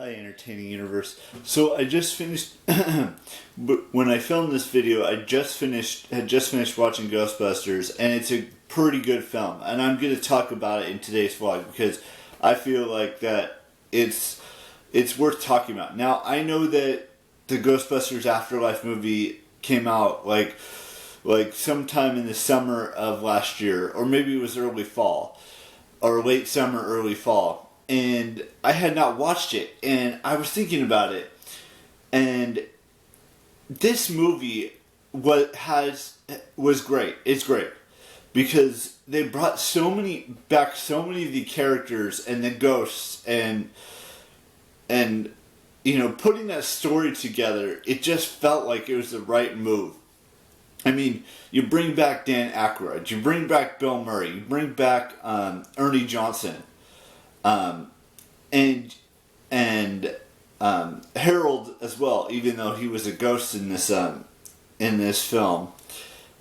Hi, Entertaining Universe. So I just finished. When I filmed this video, had just finished watching Ghostbusters, and it's a pretty good film. And I'm going to talk about it in today's vlog because I feel like that it's worth talking about. Now I know that the Ghostbusters Afterlife movie came out like sometime in the summer of last year, or maybe it was early fall, or late summer, early fall. And I had not watched it, and I was thinking about it. And this movie was great. It's great because they brought so many of the characters and the ghosts, and you know, putting that story together. It just felt like it was the right move. I mean, you bring back Dan Aykroyd, you bring back Bill Murray, you bring back Ernie Johnson. And Harold as well, even though he was a ghost in this film,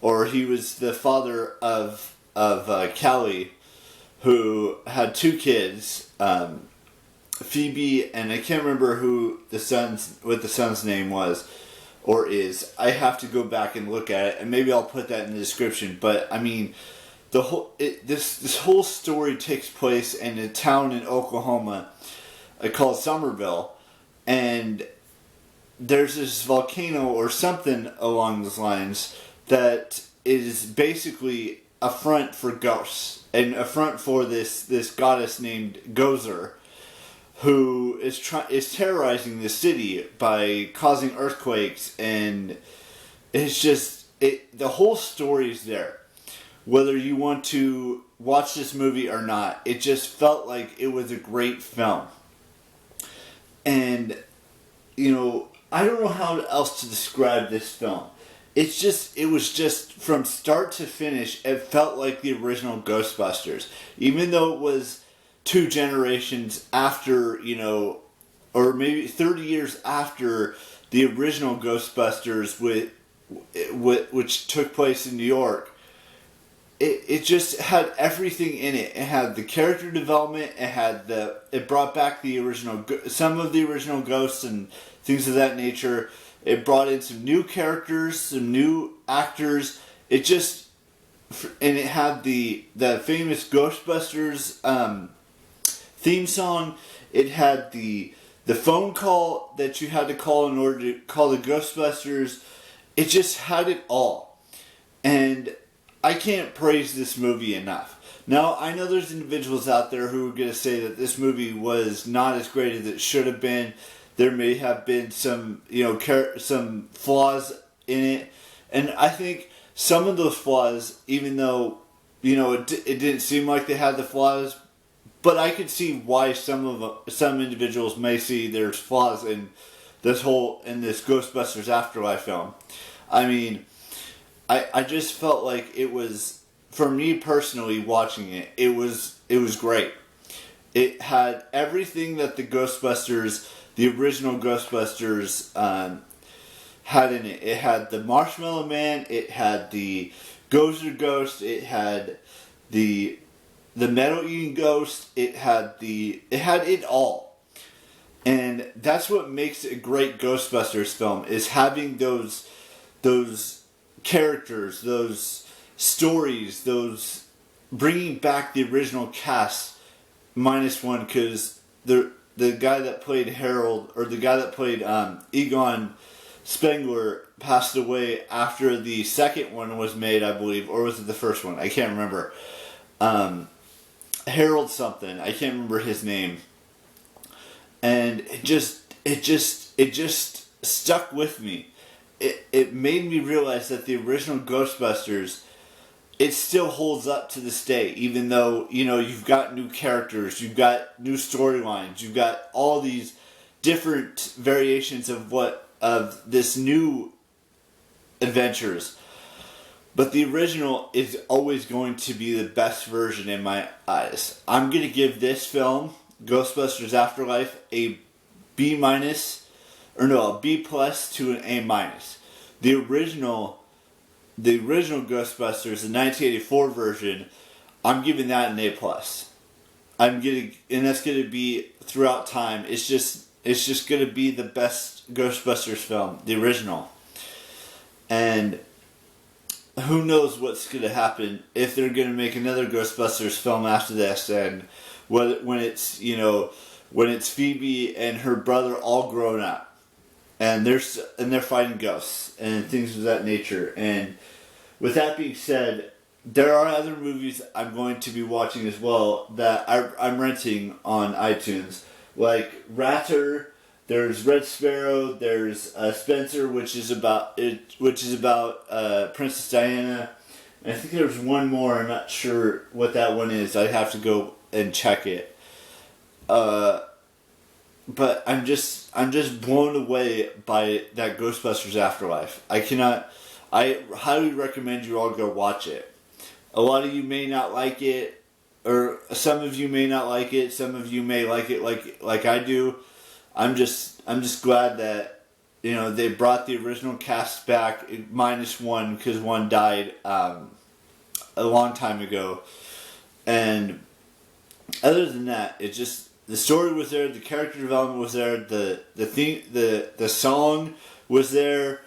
or he was the father of Callie, who had two kids, Phoebe, and I can't remember what the son's name was or is. I have to go back and look at it, and maybe I'll put that in the description. But I mean, this whole story takes place in a town in Oklahoma called Somerville, and there's this volcano or something along those lines that is basically a front for ghosts and a front for this goddess named Gozer, who is terrorizing the city by causing earthquakes, and it's just the whole story is there. Whether you want to watch this movie or not, it just felt like it was a great film. And, you know, I don't know how else to describe this film. It was just, from start to finish, it felt like the original Ghostbusters. Even though it was 2 generations after, you know, or maybe 30 years after the original Ghostbusters, which took place in New York. It just had everything in it. It had the character development. It brought back some of the original ghosts and things of that nature. It brought in some new characters, some new actors. And it had the famous Ghostbusters theme song. It had the phone call that you had to call in order to call the Ghostbusters. It just had it all, and I can't praise this movie enough. Now, I know there's individuals out there who are going to say that this movie was not as great as it should have been. There may have been some, you know, some flaws in it. And I think some of those flaws, even though, you know, it didn't seem like they had the flaws, but I could see why some individuals may see there's flaws in this Ghostbusters Afterlife film. I mean, I just felt like it was, for me personally watching it, it was great. It had everything that the original Ghostbusters had in it. It had the Marshmallow Man, it had the Gozer Ghost, it had the Metal Eating Ghost, it had it all. And that's what makes a great Ghostbusters film, is having those characters, those stories, those bringing back the original cast minus one, because the guy that played Harold, or the guy that played Egon Spengler, passed away after the second one was made, I believe, or was it the first one? I can't remember. Harold something, I can't remember his name, and it just stuck with me. It made me realize that the original Ghostbusters, it still holds up to this day, even though, you know, you've got new characters, you've got new storylines, you've got all these different variations of this new adventures. But the original is always going to be the best version in my eyes. I'm going to give this film, Ghostbusters Afterlife, a B+ to an A-. The original Ghostbusters, the 1984 version, I'm giving that an A+. And that's going to be throughout time. It's just it's just going to be the best Ghostbusters film, the original. And who knows what's going to happen if they're going to make another Ghostbusters film after this, and when it's, you know, when it's Phoebe and her brother all grown up, and they're fighting ghosts and things of that nature. And with that being said, there are other movies I'm going to be watching as well that I'm renting on iTunes, like Ratter. There's Red Sparrow. There's Spencer, which is about Princess Diana. And I think there's one more. I'm not sure what that one is. I have to go and check it. But I'm just blown away by that Ghostbusters Afterlife. I highly recommend you all go watch it. A lot of you may not like it, or some of you may not like it. Some of you may like it like I do. I'm just glad that, you know, they brought the original cast back, minus one because one died a long time ago. And other than that, it just, the story was there, the character development was there, the song was there,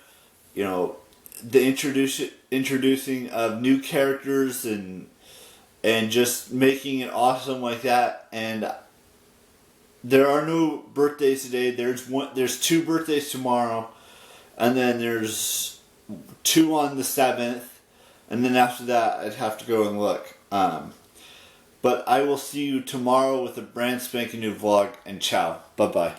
you know, the introducing of new characters and just making it awesome like that. And there are no birthdays today. There's 2 birthdays tomorrow, and then there's 2 on the 7th, and then after that I'd have to go and look. But I will see you tomorrow with a brand spanking new vlog, and ciao. Bye bye.